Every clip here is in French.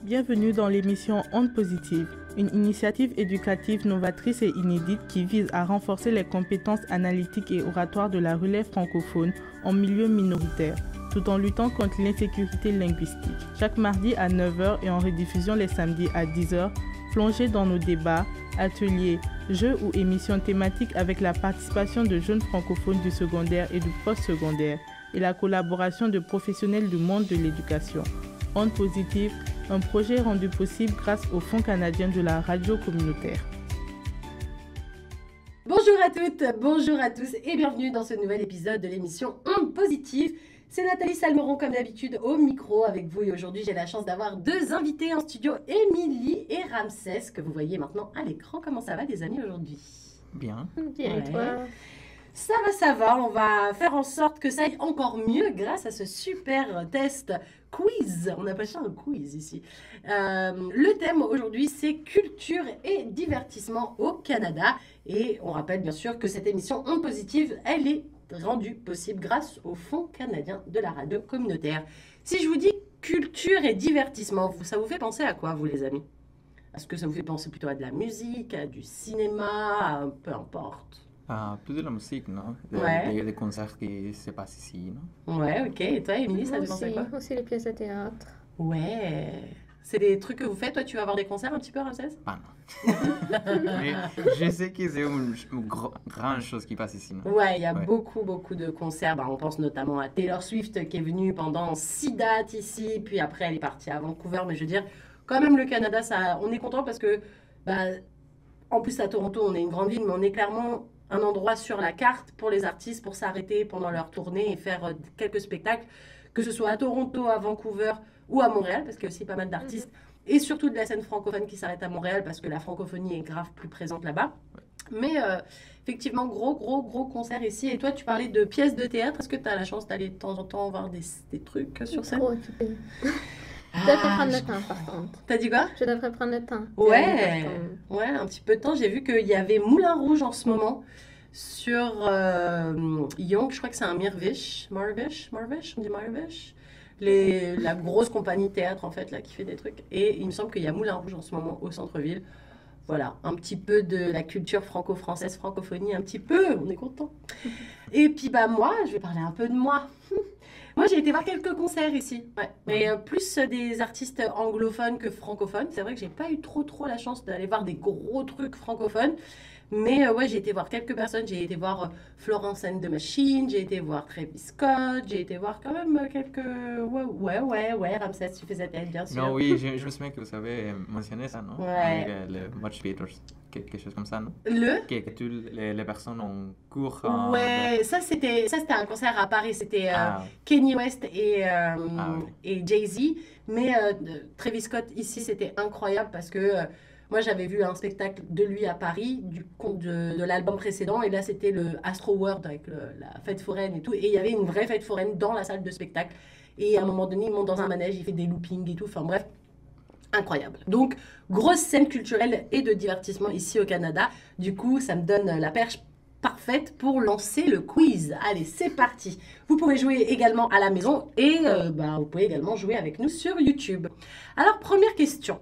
Bienvenue dans l'émission Ondes Positives, une initiative éducative novatrice et inédite qui vise à renforcer les compétences analytiques et oratoires de la relève francophone en milieu minoritaire, tout en luttant contre l'insécurité linguistique. Chaque mardi à 9h et en rediffusion les samedis à 10h, plongez dans nos débats, ateliers, jeux ou émissions thématiques avec la participation de jeunes francophones du secondaire et du post-secondaire et la collaboration de professionnels du monde de l'éducation. Ondes Positives, un projet rendu possible grâce au Fonds canadien de la radio communautaire. Bonjour à toutes, bonjour à tous et bienvenue dans ce nouvel épisode de l'émission Ondes Positives. C'est Nathalie Salmeron comme d'habitude au micro avec vous et aujourd'hui j'ai la chance d'avoir deux invités en studio, Émilie et Ramsès, que vous voyez maintenant à l'écran. Comment ça va les amis aujourd'hui? Bien. Bien, et toi? Ça va, on va faire en sorte que ça aille encore mieux grâce à ce super test quiz. On appelle ça un quiz ici. Le thème aujourd'hui, c'est culture et divertissement au Canada. Et on rappelle bien sûr que cette émission Ondes Positives, elle est rendue possible grâce au Fonds canadien de la radio communautaire. Si je vous dis culture et divertissement, ça vous fait penser à quoi, vous les amis? Est-ce que ça vous fait penser plutôt à de la musique, à du cinéma, peu importe? Plus de la musique, non? Des concerts qui se passent ici, non? Ouais, ok. Et toi, Émilie, ça te fait penser à quoi? Aussi les pièces de théâtre. Ouais. C'est des trucs que vous faites? Toi, tu vas voir des concerts un petit peu, Ramsès? Pas non. Mais je sais que c'est une grande chose qui passe ici, non? Ouais, il y a beaucoup de concerts. On pense notamment à Taylor Swift qui est venue pendant 6 dates ici, puis après elle est partie à Vancouver. Mais je veux dire, quand même, le Canada, on est content parce que, en plus à Toronto, on est une grande ville, mais on est clairement un endroit sur la carte pour les artistes pour s'arrêter pendant leur tournée et faire quelques spectacles, que ce soit à Toronto, à Vancouver ou à Montréal, parce qu'il y a aussi pas mal d'artistes, et surtout de la scène francophone qui s'arrête à Montréal, parce que la francophonie est grave plus présente là-bas. Mais effectivement, gros concert ici. Et toi, tu parlais de pièces de théâtre. Est-ce que tu as la chance d'aller de temps en temps voir des trucs sur scène? Je devrais prendre le temps, par contre. T'as dit quoi? Je devrais prendre le temps. Ouais, un petit peu de temps. J'ai vu qu'il y avait Moulin Rouge en ce moment sur Yonge. Je crois que c'est un Marvish, on dit Marvish. La grosse compagnie théâtre, en fait, là, qui fait des trucs. Et il me semble qu'il y a Moulin Rouge en ce moment au centre-ville. Voilà, un petit peu de la culture franco-française, francophonie, un petit peu, on est content. Et puis, moi, je vais parler un peu de moi. Moi, j'ai été voir quelques concerts ici, mais plus des artistes anglophones que francophones. C'est vrai que j'ai pas eu trop la chance d'aller voir des gros trucs francophones. Mais j'ai été voir quelques personnes. J'ai été voir Florence and the Machine, j'ai été voir Travis Scott, j'ai été voir quand même quelques... Ouais, Ramsès, tu faisais tête, bien sûr. Non, oui, je me souviens que vous avez mentionné ça, non? Ouais. Avec le motivators, quelque chose comme ça, non? Que les personnes ont cours... Ouais, ça c'était un concert à Paris. C'était Kanye West et Jay-Z. Mais Travis Scott, ici, c'était incroyable parce que... moi, j'avais vu un spectacle de lui à Paris, de l'album précédent, et là, c'était le Astro World avec la fête foraine et tout, et il y avait une vraie fête foraine dans la salle de spectacle, et à un moment donné, il monte dans un manège, il fait des loopings et tout, enfin bref, incroyable. Donc, grosse scène culturelle et de divertissement ici au Canada. Du coup, ça me donne la perche parfaite pour lancer le quiz. Allez, c'est parti. Vous pouvez jouer également à la maison, et vous pouvez également jouer avec nous sur YouTube. Alors, première question.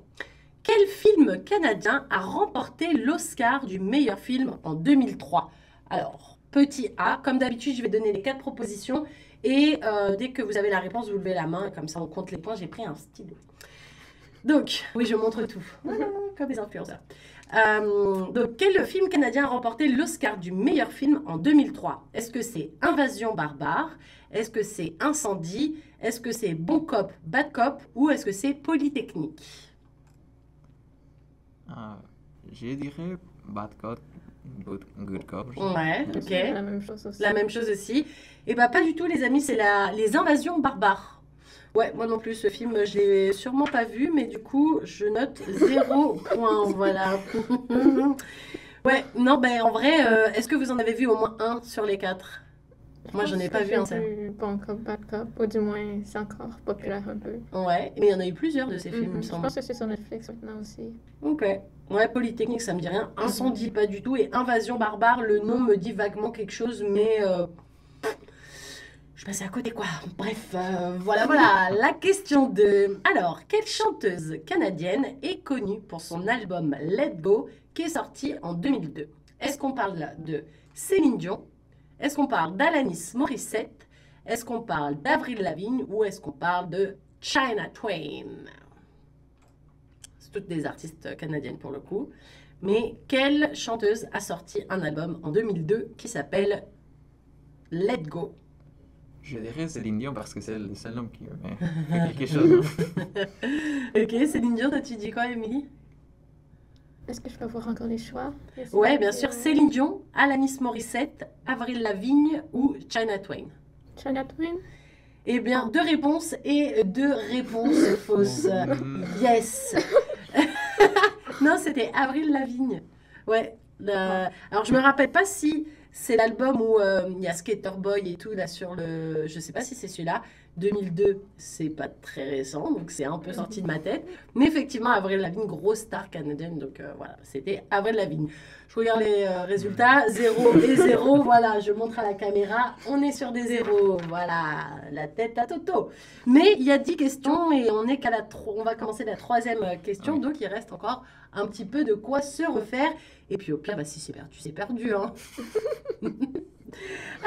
Quel film canadien a remporté l'Oscar du meilleur film en 2003? Alors, petit A, comme d'habitude, je vais donner les 4 propositions et dès que vous avez la réponse, vous levez la main, comme ça on compte les points. J'ai pris un stylo. Donc, oui, je montre tout, comme les influenceurs. Donc, quel film canadien a remporté l'Oscar du meilleur film en 2003? Est-ce que c'est Invasion barbare? Est-ce que c'est Incendie? Est-ce que c'est Bon cop, bad cop? Ou est-ce que c'est Polytechnique? Je dirais bad cop, good cop. Ouais, ok. La même chose aussi. La même chose aussi. Et pas du tout, les amis, c'est les invasions barbares. Ouais, moi non plus, ce film, je l'ai sûrement pas vu, mais du coup, je note 0 point, voilà. Ouais, non, en vrai, est-ce que vous en avez vu au moins un sur les 4? Moi, j'en ai pas vu un seul. Bon cop, bad cop, ou du moins, c'est encore populaire un peu. Ouais, mais il y en a eu plusieurs de ces films, il me Je semble. pense que c'est sur Netflix maintenant aussi. Ok. Ouais, Polytechnique, ça me dit rien. Incendie, pas du tout. Et Invasion barbare, le nom me dit vaguement quelque chose, mais Je passais à côté, quoi. Bref, voilà. La question 2. Alors, quelle chanteuse canadienne est connue pour son album Let Go, qui est sorti en 2002? Est-ce qu'on parle de Céline Dion? Est-ce qu'on parle d'Alanis Morissette? Est-ce qu'on parle d'Avril Lavigne? Ou est-ce qu'on parle de Shania Twain? C'est toutes des artistes canadiennes pour le coup. Mais quelle chanteuse a sorti un album en 2002 qui s'appelle Let Go? Je dirais Céline Dion parce que c'est le seul nom qui me fait quelque chose. Ok, Céline Dion, toi tu dis quoi, Émilie? Est-ce que je peux avoir encore les choix? Ouais, bien sûr. Céline Dion, Alanis Morissette, Avril Lavigne ou Shania Twain? Shania Twain? Eh bien, 2 réponses et 2 réponses fausses. Yes. Non, c'était Avril Lavigne. Ouais. Alors, je me rappelle pas si c'est l'album où il y a Skater Boy et tout là sur le. Je sais pas si c'est celui-là. 2002, c'est pas très récent, donc c'est un peu sorti de ma tête. Mais effectivement, Avril Lavigne, grosse star canadienne, donc voilà, c'était Avril Lavigne. Je regarde les résultats, 0 et 0, voilà, je montre à la caméra, on est sur des zéros, voilà, la tête à Toto. Mais il y a 10 questions et on est on va commencer la 3e question, donc il reste encore un petit peu de quoi se refaire. Et puis au pire, bah, si c'est perdu, hein.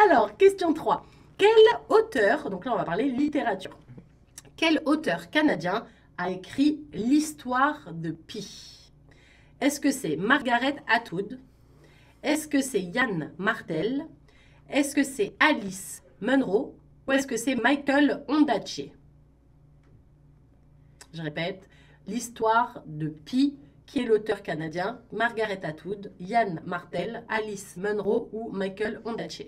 Alors, question 3. Quel auteur, donc là on va parler littérature, quel auteur canadien a écrit l'histoire de Pi? Est-ce que c'est Margaret Atwood? Est-ce que c'est Yann Martel? Est-ce que c'est Alice Munro? Ou est-ce que c'est Michael Ondaatje? Je répète, l'histoire de Pi, qui est l'auteur canadien? Margaret Atwood, Yann Martel, Alice Munro ou Michael Ondaatje?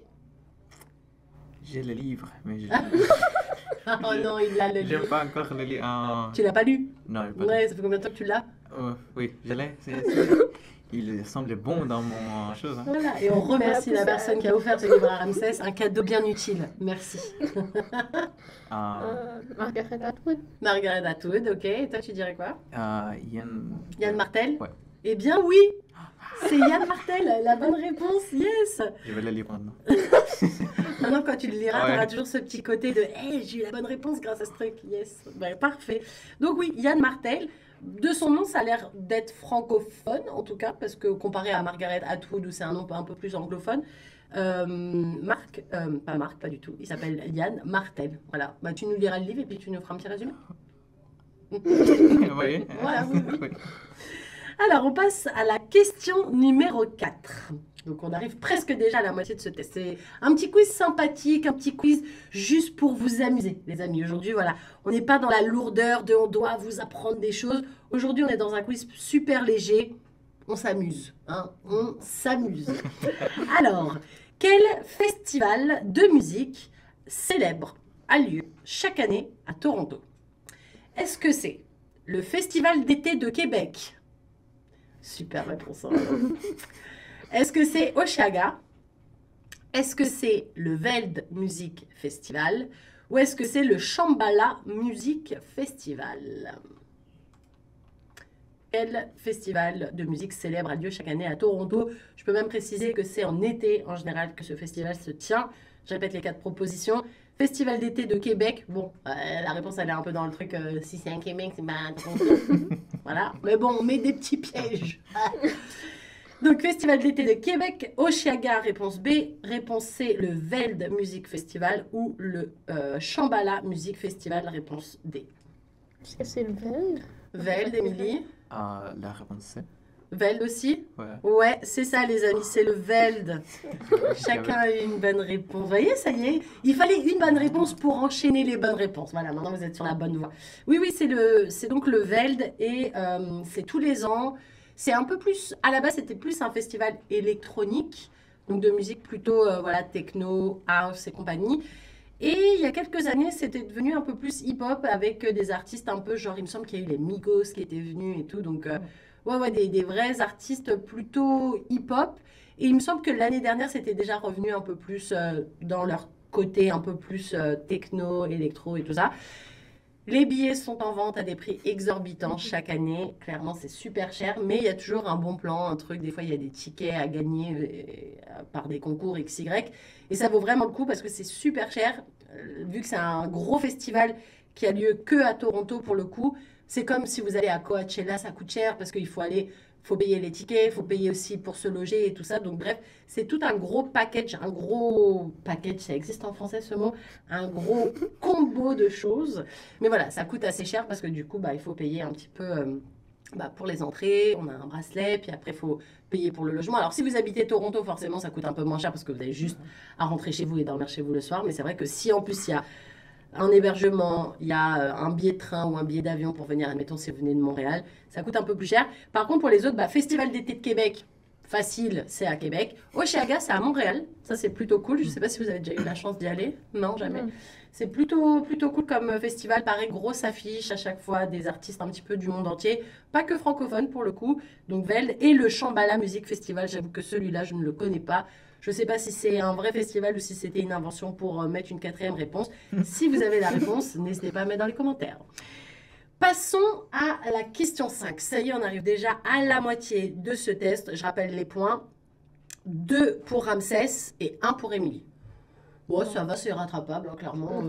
J'ai le livre, mais je... Oh non, il a le livre. J'aime pas encore le livre. Tu l'as pas lu? Non, je pas Ouais, ça fait combien de temps que tu l'as? Oui, je l'ai. Il semble bon dans mon chose. Hein. Voilà, et on remercie la personne qui a offert ce livre à Ramsès, un cadeau bien utile. Merci. Margaret Atwood. Margaret Atwood, ok. Et toi, tu dirais quoi? Yann Martel? Ouais. Eh bien, oui! C'est Yann Martel, la bonne réponse, yes! Je vais le lire maintenant. Maintenant, quand tu le liras, Ouais. tu auras toujours ce petit côté de hey, j'ai eu la bonne réponse grâce à ce truc, yes! Ben, parfait. Donc, oui, Yann Martel, de son nom, ça a l'air d'être francophone, en tout cas, parce que comparé à Margaret Atwood, où c'est un nom un peu plus anglophone, pas Marc, pas du tout, il s'appelle Yann Martel. Voilà, bah, tu nous liras le livre et puis tu nous feras un petit résumé. Oui. Voilà, oui. Alors, on passe à la question numéro 4. Donc, on arrive presque déjà à la moitié de ce test. C'est un petit quiz sympathique, un petit quiz juste pour vous amuser, les amis. Aujourd'hui, voilà, on n'est pas dans la lourdeur de on doit vous apprendre des choses. Aujourd'hui, on est dans un quiz super léger. On s'amuse, hein, on s'amuse. Alors, quel festival de musique célèbre a lieu chaque année à Toronto? Est-ce que c'est le Festival d'été de Québec? Super réponse. Est-ce que c'est Oshaga? Est-ce que c'est le Veld Music Festival? Ou est-ce que c'est le Shambhala Music Festival? Quel festival de musique célèbre a lieu chaque année à Toronto? Je peux même préciser que c'est en été en général que ce festival se tient. Je répète les 4 propositions. Festival d'été de Québec. Bon, la réponse elle est un peu dans le truc. Si c'est un Québec, c'est pas un Toronto. Voilà. Mais bon, on met des petits pièges. Donc, Festival d'été de Québec, Oshaga, réponse B. Réponse C, le Veld Music Festival ou le Shambhala Music Festival, réponse D. Est-ce que c'est le Veld? Veld, Émilie? La réponse C. Veld aussi? Ouais. Ouais, c'est ça les amis, c'est le Veld. Chacun a eu une bonne réponse. Vous voyez, ça y est, il fallait une bonne réponse pour enchaîner les bonnes réponses. Voilà, maintenant vous êtes sur la bonne voie. Oui, c'est donc le Veld et c'est tous les ans. C'est un peu plus, à la base c'était plus un festival électronique, donc de musique plutôt voilà, techno, house et compagnie. Et il y a quelques années, c'était devenu un peu plus hip-hop avec des artistes un peu genre, il me semble qu'il y a eu les Migos qui étaient venus et tout, donc ouais, des vrais artistes plutôt hip-hop. Et il me semble que l'année dernière, c'était déjà revenu un peu plus dans leur côté un peu plus techno, électro et tout ça. Les billets sont en vente à des prix exorbitants chaque année. Clairement, c'est super cher, mais il y a toujours un bon plan, un truc. Des fois, il y a des tickets à gagner par des concours XY. Et ça vaut vraiment le coup parce que c'est super cher. vu que c'est un gros festival qui a lieu que à Toronto pour le coup, c'est comme si vous allez à Coachella, ça coûte cher parce qu'il faut payer les tickets, il faut payer aussi pour se loger et tout ça. Donc bref, c'est tout un gros package, ça existe en français ce mot, un gros combo de choses. Mais voilà, ça coûte assez cher parce que du coup, il faut payer un petit peu pour les entrées, on a un bracelet, puis après, il faut payer pour le logement. Alors si vous habitez Toronto, forcément, ça coûte un peu moins cher parce que vous avez juste à rentrer chez vous et dormir chez vous le soir. Mais c'est vrai que si en plus il y a un hébergement, il y a un billet de train ou un billet d'avion pour venir, admettons si vous venez de Montréal, ça coûte un peu plus cher. Par contre, pour les autres, Festival d'été de Québec, facile, c'est à Québec. Oshéaga, c'est à Montréal. Ça, c'est plutôt cool. Je ne sais pas si vous avez déjà eu la chance d'y aller. Non, jamais. C'est plutôt cool comme festival. Pareil, grosse affiche à chaque fois, des artistes un petit peu du monde entier. Pas que francophones pour le coup. Donc, Veld et le Shambhala Music Festival. J'avoue que celui-là, je ne le connais pas. Je ne sais pas si c'est un vrai festival ou si c'était une invention pour mettre une 4e réponse. Si vous avez la réponse, n'hésitez pas à mettre dans les commentaires. Passons à la question 5. Ça y est, on arrive déjà à la moitié de ce test. Je rappelle les points. 2 pour Ramsès et 1 pour Émilie. Bon, ça va, c'est rattrapable, hein, clairement.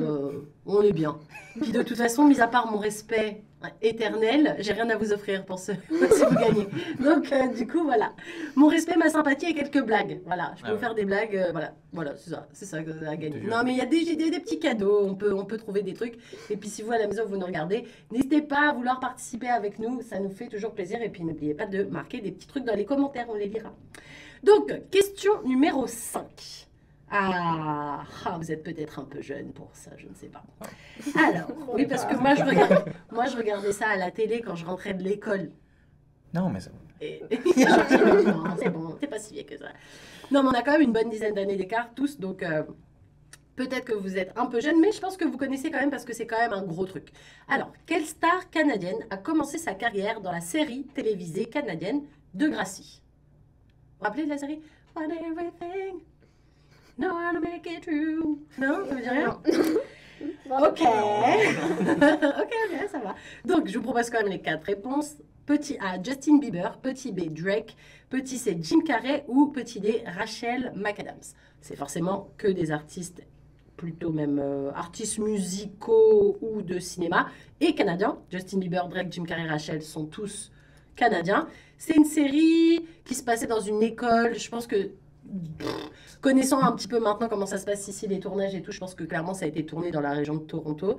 On est bien. Puis de toute façon, mis à part mon respect éternel, j'ai rien à vous offrir pour si vous gagnez. Donc, du coup, voilà. Mon respect, ma sympathie et quelques blagues. Voilà, je peux vous faire des blagues. Voilà, c'est ça que à gagner. Non, mais il y a des petits cadeaux. On peut trouver des trucs. Et puis, si vous, à la maison, vous nous regardez, n'hésitez pas à vouloir participer avec nous. Ça nous fait toujours plaisir. Et puis, n'oubliez pas de marquer des petits trucs dans les commentaires. On les lira. Donc, question numéro 5. Vous êtes peut-être un peu jeune pour ça, je ne sais pas. Alors, oui, parce que moi, je regardais ça à la télé quand je rentrais de l'école. Non, mais ça... Non, c'est bon, c'est pas si vieux que ça. Non, mais on a quand même une bonne dizaine d'années d'écart, tous, donc peut-être que vous êtes un peu jeune, mais je pense que vous connaissez quand même parce que c'est quand même un gros truc. Alors, quelle star canadienne a commencé sa carrière dans la série télévisée canadienne Degrassi? Vous vous rappelez de la série? Want everything. No, I wanna make it true. Non, ça veut dire rien? Ok. Ok, ça va. Donc, je vous propose quand même les 4 réponses. Petit A, Justin Bieber. Petit B, Drake. Petit C, Jim Carrey. Ou petit D, Rachel McAdams. C'est forcément que des artistes, plutôt même artistes musicaux ou de cinéma, et canadiens. Justin Bieber, Drake, Jim Carrey, Rachel sont tous canadiens. C'est une série qui se passait dans une école. Je pense que... connaissant un petit peu maintenant comment ça se passe ici, les tournages et tout, je pense que clairement ça a été tourné dans la région de Toronto.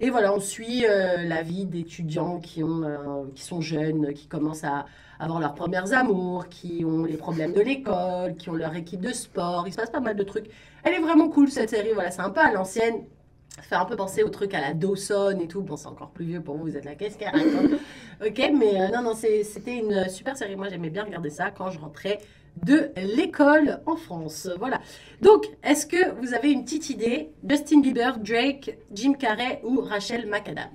Et voilà, on suit la vie d'étudiants qui sont jeunes, qui commencent à avoir leurs premières amours, qui ont les problèmes de l'école, qui ont leur équipe de sport. Il se passe pas mal de trucs. Elle est vraiment cool cette série, voilà, c'est un peu à l'ancienne. Ça fait un peu penser au truc à la Dawson et tout. Bon, c'est encore plus vieux pour vous, vous êtes là, qu'est-ce qu'elle raconte? Ok, mais non, c'était une super série. Moi, j'aimais bien regarder ça quand je rentrais de l'école en France. Voilà. Donc, est-ce que vous avez une petite idée? Justin Bieber, Drake, Jim Carrey ou Rachel McAdams?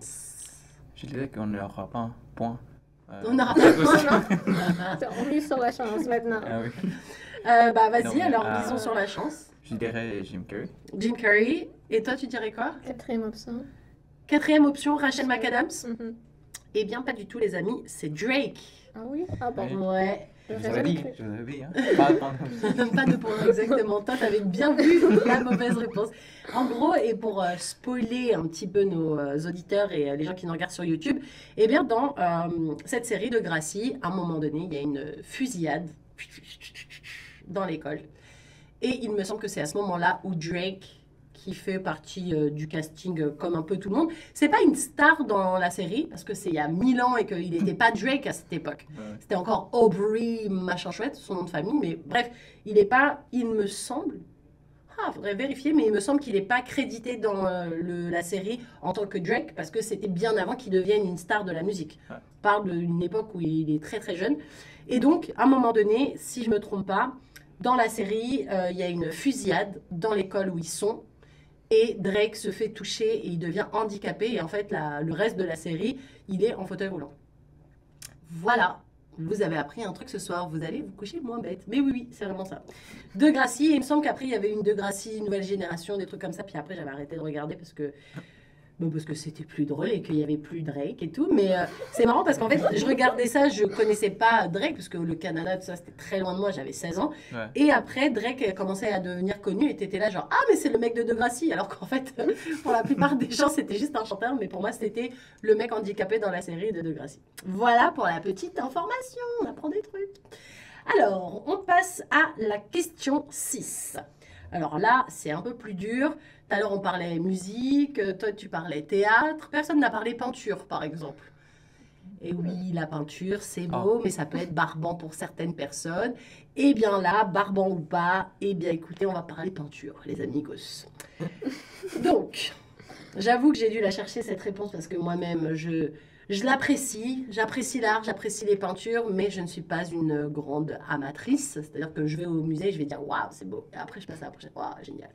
Je dirais qu'on n'aura pas un point. On n'aura pas un point. On mise sur la chance maintenant. Ah oui. Vas-y, Non, alors misons sur la chance. Je dirais Jim Carrey. Jim Carrey. Et toi, tu dirais quoi? 4e option. 4e option, Rachel McAdams? Eh bien, pas du tout, les amis. C'est Drake. Ah oui? Ah bon. Ouais. Je vous avais dit, hein. Pas de point, exactement. Toi, t'avais bien vu la mauvaise réponse. En gros, et pour spoiler un petit peu nos auditeurs et les gens qui nous regardent sur YouTube, eh bien, dans cette série de Degrassi, à un moment donné, il y a une fusillade dans l'école. Et il me semble que c'est à ce moment-là où Drake, qui fait partie du casting comme un peu tout le monde. C'est pas une star dans la série, parce que c'est il y a 1000 ans et qu'il n'était pas Drake à cette époque. Ouais. C'était encore Aubrey, machin chouette, son nom de famille, mais bref, il n'est pas, il me semble, faudrait vérifier, mais il me semble qu'il n'est pas crédité dans la série en tant que Drake, parce que c'était bien avant qu'il devienne une star de la musique. Ouais. On parle d'une époque où il est très très jeune. Et donc, à un moment donné, si je me trompe pas, dans la série, il y a une fusillade dans l'école où ils sont, et Drake se fait toucher et il devient handicapé. Et en fait, le reste de la série, il est en fauteuil roulant. Voilà. Vous avez appris un truc ce soir. Vous allez vous coucher moins bête. Mais oui, c'est vraiment ça. Degrassi. Et il me semble qu'après, il y avait une Degrassi, nouvelle génération, des trucs comme ça. Puis après, j'avais arrêté de regarder parce que Bon, parce que c'était plus drôle et qu'il n'y avait plus Drake et tout. Mais c'est marrant parce qu'en fait, je regardais ça, je connaissais pas Drake, parce que le Canada, tout ça, c'était très loin de moi, j'avais 16 ans. Ouais. Et après, Drake commençait à devenir connu et t'étais là genre, ah, mais c'est le mec de Degrassi. Alors qu'en fait, pour la plupart des gens, c'était juste un chanteur, mais pour moi, c'était le mec handicapé dans la série de Degrassi. Voilà pour la petite information, on apprend des trucs. Alors, on passe à la question 6. Alors là, c'est un peu plus dur. Tout à l'heure, on parlait musique, toi, tu parlais théâtre. Personne n'a parlé peinture, par exemple. Et oui, la peinture, c'est beau, mais ça peut être barbant pour certaines personnes. Et bien là, barbant ou pas, eh bien écoutez, on va parler peinture, les amigos. Donc, j'avoue que j'ai dû la chercher, cette réponse, parce que moi-même, je l'apprécie, j'apprécie l'art, j'apprécie les peintures, mais je ne suis pas une grande amatrice. C'est-à-dire que je vais au musée, je vais dire waouh, c'est beau. Et après, je passe à la prochaine. Waouh, génial.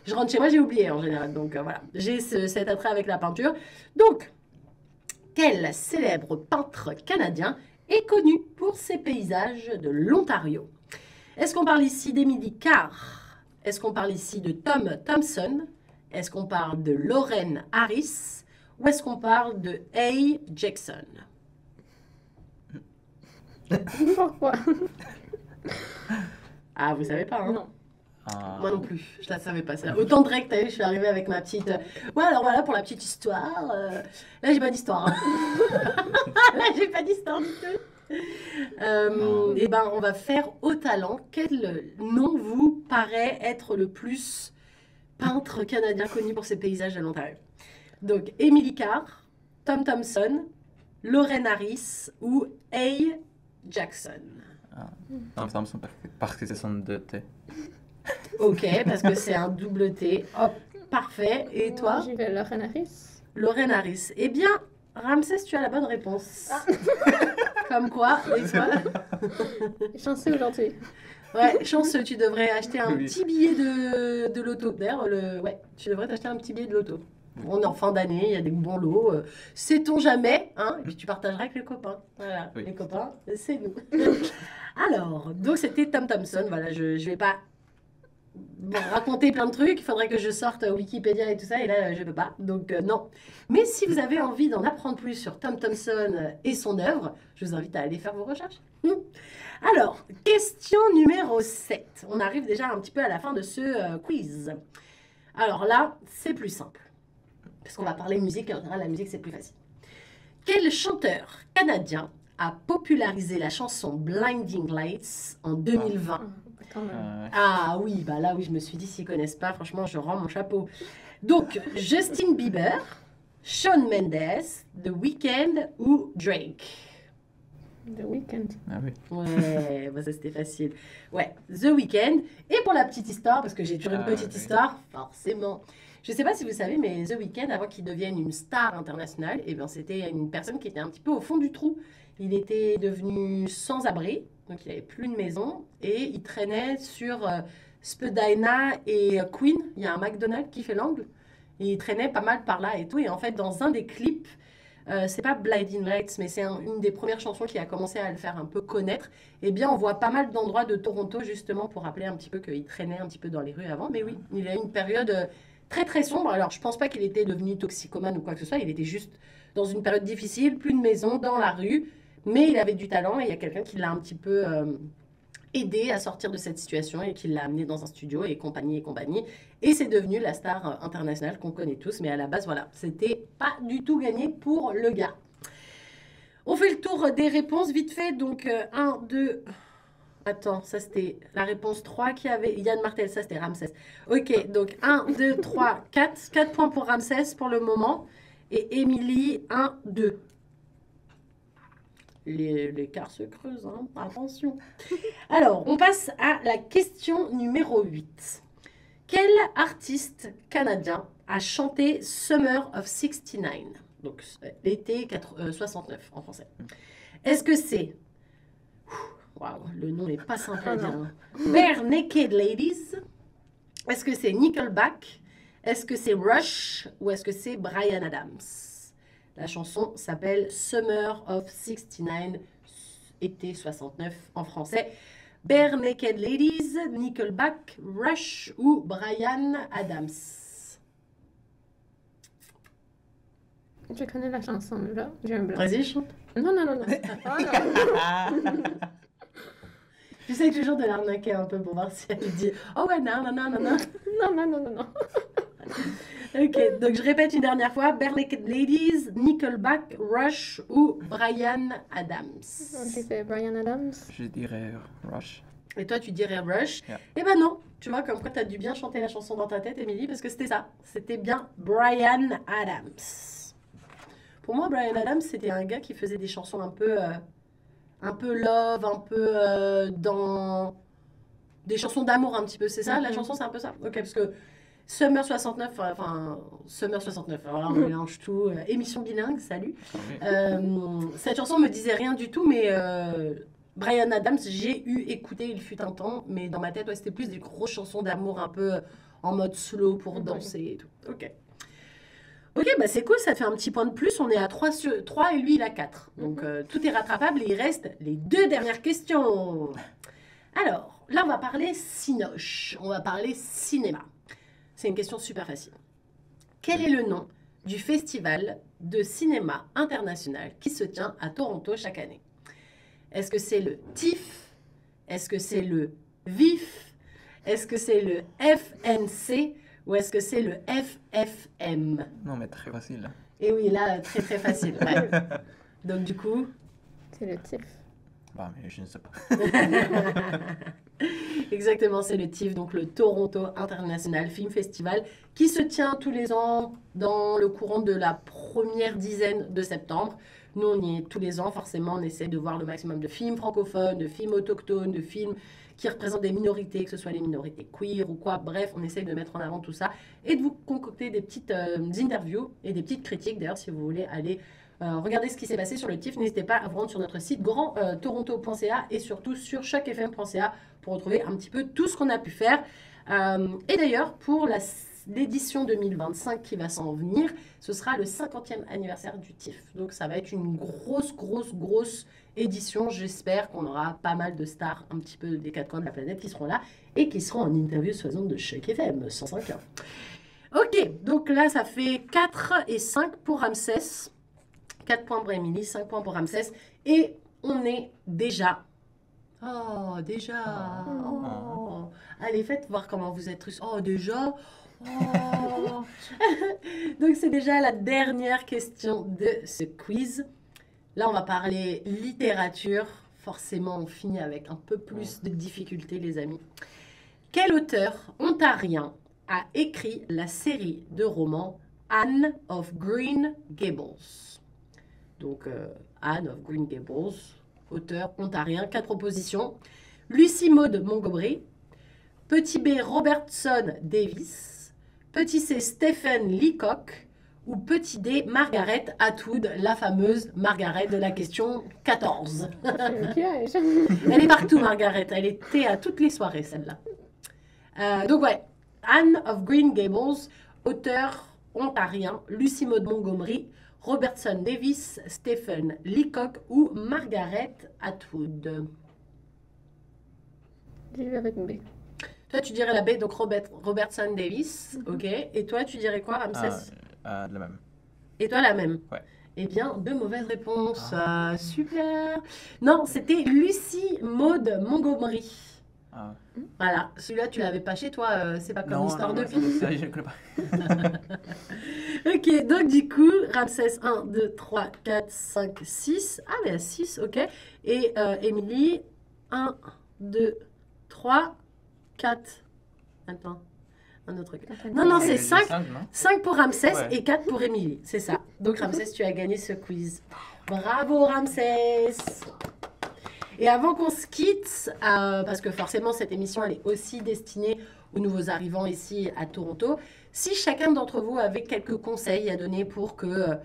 Je rentre chez moi, j'ai oublié en général. Donc voilà, j'ai cet attrait avec la peinture. Donc, quel célèbre peintre canadien est connu pour ses paysages de l'Ontario? Est-ce qu'on parle ici d'Emily Carr? Est-ce qu'on parle ici de Tom Thompson? Est-ce qu'on parle de Lorraine Harris? Ou est-ce qu'on parle de A. Jackson? Pourquoi? Ah, vous savez pas, hein? Non. Moi non plus, je la savais pas. Ça. Autant direct, je suis arrivée avec ma petite... Ouais, alors voilà pour la petite histoire. Là, j'ai pas d'histoire. Hein. Là, j'ai pas d'histoire du tout. Eh ben, on va faire au talent. Quel nom vous paraît être le plus peintre canadien connu pour ses paysages de l'Ontario? Donc, Emily Carr, Tom Thompson, Lorraine Harris ou A. Jackson. Tom Thompson parce que c'est son 2T. Ok, parce que c'est un double T. Hop, parfait. Et toi? J'y vais Lorraine Harris. Lorraine Harris. Eh bien, Ramsès, tu as la bonne réponse. Comme quoi, des fois... Chanceux aujourd'hui. Ouais, chanceux, tu devrais acheter un petit billet de loto. D'ailleurs, ouais, tu devrais t'acheter un petit billet de loto. On est en fin d'année, il y a des bons lots. Sait-on jamais, hein? Et puis tu partageras avec les copains. Voilà, les copains, c'est nous. Alors, donc c'était Tom Thompson. Voilà, je ne vais pas raconter plein de trucs. Il faudrait que je sorte Wikipédia et tout ça. Et là, je ne peux pas. Donc, non. Mais si vous avez envie d'en apprendre plus sur Tom Thompson et son œuvre, je vous invite à aller faire vos recherches. Alors, question numéro 7. On arrive déjà un petit peu à la fin de ce quiz. Alors là, c'est plus simple. Parce qu'on va parler musique, et en général, la musique, c'est plus facile. Quel chanteur canadien a popularisé la chanson Blinding Lights en 2020? Ah oui, bah là, oui, je me suis dit, s'ils ne connaissent pas, franchement, je rends mon chapeau. Donc, Justin Bieber, Shawn Mendes, The Weeknd ou Drake? The Weeknd. Ah oui. Ouais, bah ça c'était facile. Ouais, The Weeknd. Et pour la petite histoire, parce que j'ai toujours une petite histoire, forcément. Je ne sais pas si vous savez, mais The Weeknd, avant qu'il devienne une star internationale, eh bien, c'était une personne qui était un petit peu au fond du trou. Il était devenu sans abri, donc il n'avait plus de maison, et il traînait sur Spadina et Queen. Il y a un McDonald's qui fait l'angle. Il traînait pas mal par là et tout. Et en fait, dans un des clips, c'est pas Blinding Lights, mais c'est une des premières chansons qui a commencé à le faire un peu connaître. Eh bien, on voit pas mal d'endroits de Toronto, justement, pour rappeler un petit peu qu'il traînait un petit peu dans les rues avant. Mais oui, il a eu une période très très sombre. Alors, je pense pas qu'il était devenu toxicomane ou quoi que ce soit. Il était juste dans une période difficile, plus de maison, dans la rue. Mais il avait du talent et il y a quelqu'un qui l'a un petit peu aidé à sortir de cette situation et qui l'a amené dans un studio et compagnie et compagnie. Et c'est devenu la star internationale qu'on connaît tous. Mais à la base, voilà, c'était pas du tout gagné pour le gars. On fait le tour des réponses vite fait. Donc, 1, 2... Attends, ça c'était la réponse 3 qui avait Yann Martel, ça c'était Ramsès. Ok, donc 1, 2, 3, 4. 4 points pour Ramsès pour le moment. Et Émilie, 1, 2. L'écart se creuse, hein, attention. Alors, on passe à la question numéro 8. Quel artiste canadien a chanté Summer of 69? Donc, l'été 69 en français. Est-ce que c'est... Waouh, le nom n'est pas simple à dire. Hein. Bare Naked Ladies? Est-ce que c'est Nickelback? Est-ce que c'est Rush? Ou est-ce que c'est Bryan Adams? La chanson s'appelle Summer of 69, été 69 en français. Bare Naked Ladies, Nickelback, Rush ou Bryan Adams? Je connais la chanson, là. J'ai un blanc. Vas-y, chante. Non, non, non, non. J'essaie toujours de l'arnaquer un peu pour voir si elle dit « Oh ouais, non, non, non, non, non. » Non, non, non, non, non. Ok, donc je répète une dernière fois. Bare Naked Ladies, Nickelback, Rush ou Bryan Adams. J'ai fait Bryan Adams. Je dirais Rush. Et toi, tu dirais Rush. Yeah. Eh ben non, tu vois, comme quoi tu as dû bien chanter la chanson dans ta tête, Émilie, parce que c'était ça. C'était bien Bryan Adams. Pour moi, Bryan Adams, c'était un gars qui faisait des chansons un peu love, un peu dans des chansons d'amour un petit peu. C'est ça, la chanson, c'est un peu ça. Ok, parce que Summer 69, Summer 69, alors là on mélange tout. Émission bilingue, salut. Cette chanson me disait rien du tout, mais Bryan Adams, j'ai écouté, il fut un temps, mais dans ma tête, ouais, c'était plus des grosses chansons d'amour un peu en mode slow pour danser et tout. Ok. Ok, bah c'est cool, ça fait un petit point de plus. On est à 3 et lui, il a 4. Donc tout est rattrapable et il reste les 2 dernières questions. Alors, là, on va parler cinoche. On va parler cinéma. C'est une question super facile. Quel est le nom du festival de cinéma international qui se tient à Toronto chaque année? Est-ce que c'est le TIFF? Est-ce que c'est le VIF? Est-ce que c'est le FNC? Ou est-ce que c'est le FFM? Non, mais très facile. Et oui, là, très très facile. Ouais. Donc du coup... C'est le TIFF. Bah, mais je ne sais pas. Exactement, c'est le TIFF, donc le Toronto International Film Festival, qui se tient tous les ans dans le courant de la première dizaine de septembre. Nous, on y est tous les ans, forcément, on essaie de voir le maximum de films francophones, de films autochtones, de films qui représentent des minorités, que ce soit les minorités queer ou quoi. Bref, on essaie de mettre en avant tout ça et de vous concocter des petites interviews et des petites critiques. D'ailleurs, si vous voulez aller regarder ce qui s'est passé sur le TIFF, n'hésitez pas à vous rendre sur notre site grandtoronto.ca et surtout sur chocfm.ca pour retrouver un petit peu tout ce qu'on a pu faire. Et d'ailleurs, pour l'édition 2025 qui va s'en venir, ce sera le 50e anniversaire du TIFF. Donc ça va être une grosse édition. J'espère qu'on aura pas mal de stars un petit peu des 4 coins de la planète qui seront là et qui seront en interview sur les ondes de Choc FM 105.1. Ok, donc là ça fait 4 et 5 pour Ramsès. 4 points pour Émilie, 5 points pour Ramsès. Et on est déjà... Oh, déjà. Oh. Allez, faites voir comment vous êtes. Oh, déjà. Oh. Donc, c'est déjà la dernière question de ce quiz. Là, on va parler littérature. Forcément, on finit avec un peu plus de difficultés, les amis. Quel auteur ontarien a écrit la série de romans Anne of Green Gables? Donc, Anne of Green Gables, auteur ontarien, 4 propositions. Lucy Maud Montgomery, petit B Robertson Davis, petit C Stephen Leacock ou petit D Margaret Atwood, la fameuse Margaret de la question 14. C'est un piège. Elle est partout, Margaret. Elle était à toutes les soirées, celle-là. Donc, ouais, Anne of Green Gables, auteur ontarien, Lucy Maud Montgomery, Robertson Davis, Stephen Leacock ou Margaret Atwood. Je vais avec B. Toi, tu dirais la B, donc Robertson Davis. Ok. Et toi, tu dirais quoi, Ramsès? La même. Et toi, la même? Ouais. Eh bien, 2 mauvaises réponses. Super. Non, c'était Lucy Maud Montgomery. Ah. Voilà. Celui-là, tu l'avais pas chez toi. C'est pas comme Histoire de vie. Ça, je ne connais pas. Ok, donc du coup, Ramsès, 1, 2, 3, 4, 5, 6. Ah, mais à 6, ok. Et Émilie, 1, 2, 3, 4. Attends, un autre. Non, c'est 5. 5 pour Ramsès et 4 pour Émilie. C'est ça. Donc Ramsès, tu as gagné ce quiz. Bravo Ramsès. Et avant qu'on se quitte, parce que forcément cette émission elle est aussi destinée aux nouveaux arrivants ici à Toronto, si chacun d'entre vous avait quelques conseils à donner pour que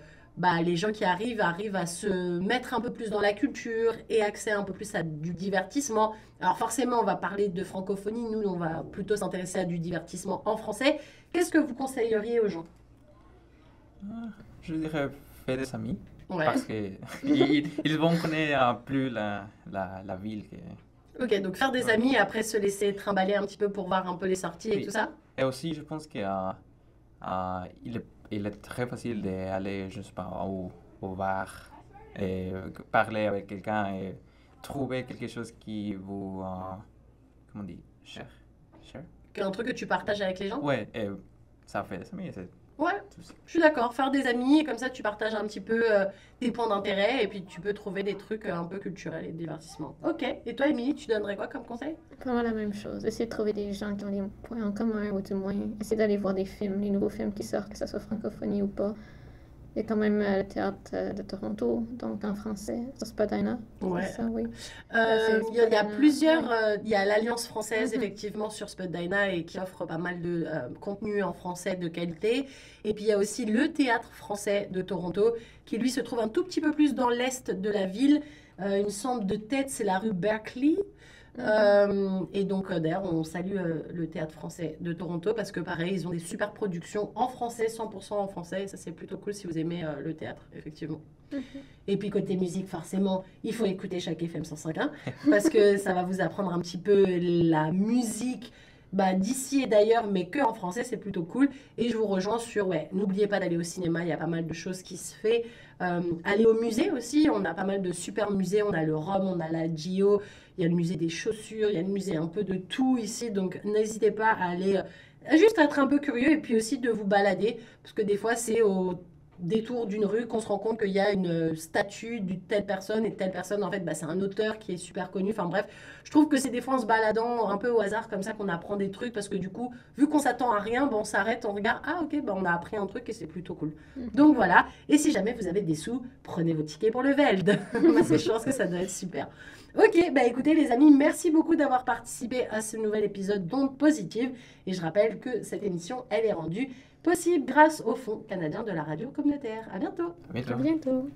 les gens qui arrivent à se mettre un peu plus dans la culture et accès un peu plus à du divertissement. Alors forcément on va parler de francophonie, nous on va plutôt s'intéresser à du divertissement en français. Qu'est-ce que vous conseilleriez aux gens? Je dirais faire des amis. Ouais. Parce qu'ils vont connaître plus la ville. Ok, donc faire des amis et après se laisser trimballer un petit peu pour voir un peu les sorties et tout ça. Et aussi, je pense qu'il il est très facile d'aller, je sais pas, au bar et parler avec quelqu'un et trouver quelque chose qui vous, comment on dit, cher. Un truc que tu partages avec les gens? Ouais, et ça fait des amis. Ouais, je suis d'accord. Faire des amis, et comme ça tu partages un petit peu tes points d'intérêt et puis tu peux trouver des trucs un peu culturels et de divertissement. Ok, et toi Émilie, tu donnerais quoi comme conseil? Vraiment la même chose. Essayer de trouver des gens qui ont des points en commun, ou du moins, essayer d'aller voir des films, les nouveaux films qui sortent, que ce soit francophonie ou pas. Il y a quand même le théâtre de Toronto, donc en français, sur Spadina. Ouais. C'est ça, oui. Il y a plusieurs, il y a l'Alliance française effectivement sur Spadina et qui offre pas mal de contenu en français de qualité. Et puis il y a aussi le théâtre français de Toronto qui lui se trouve un tout petit peu plus dans l'est de la ville. Il me semble de tête, c'est la rue Berkeley. Et donc d'ailleurs on salue le théâtre français de Toronto parce que pareil ils ont des super productions en français, 100% en français, et ça c'est plutôt cool si vous aimez le théâtre effectivement. Et puis côté musique forcément il faut écouter chaque FM 105.1 parce que ça va vous apprendre un petit peu la musique d'ici et d'ailleurs, mais que en français, c'est plutôt cool. Et je vous rejoins sur, n'oubliez pas d'aller au cinéma, il y a pas mal de choses qui se fait. Aller au musée aussi, on a pas mal de super musées, on a le ROM, on a la GIO, il y a le musée des chaussures, il y a le musée un peu de tout ici, donc n'hésitez pas à aller, juste être un peu curieux et puis aussi de vous balader, parce que des fois, c'est au détour d'une rue qu'on se rend compte qu'il y a une statue d'une telle personne et de telle personne, en fait, c'est un auteur qui est super connu. Enfin bref, je trouve que c'est des fois en se baladant un peu au hasard comme ça qu'on apprend des trucs parce que du coup, vu qu'on s'attend à rien, on s'arrête, on regarde, ah ok, on a appris un truc et c'est plutôt cool. Donc voilà, et si jamais vous avez des sous, prenez vos tickets pour le Veld. Parce que je pense que ça doit être super. Ok, écoutez les amis, merci beaucoup d'avoir participé à ce nouvel épisode d'Ondes Positives. Et je rappelle que cette émission, elle est rendue possible grâce au Fonds canadien de la radio communautaire. À bientôt. À bientôt. À bientôt.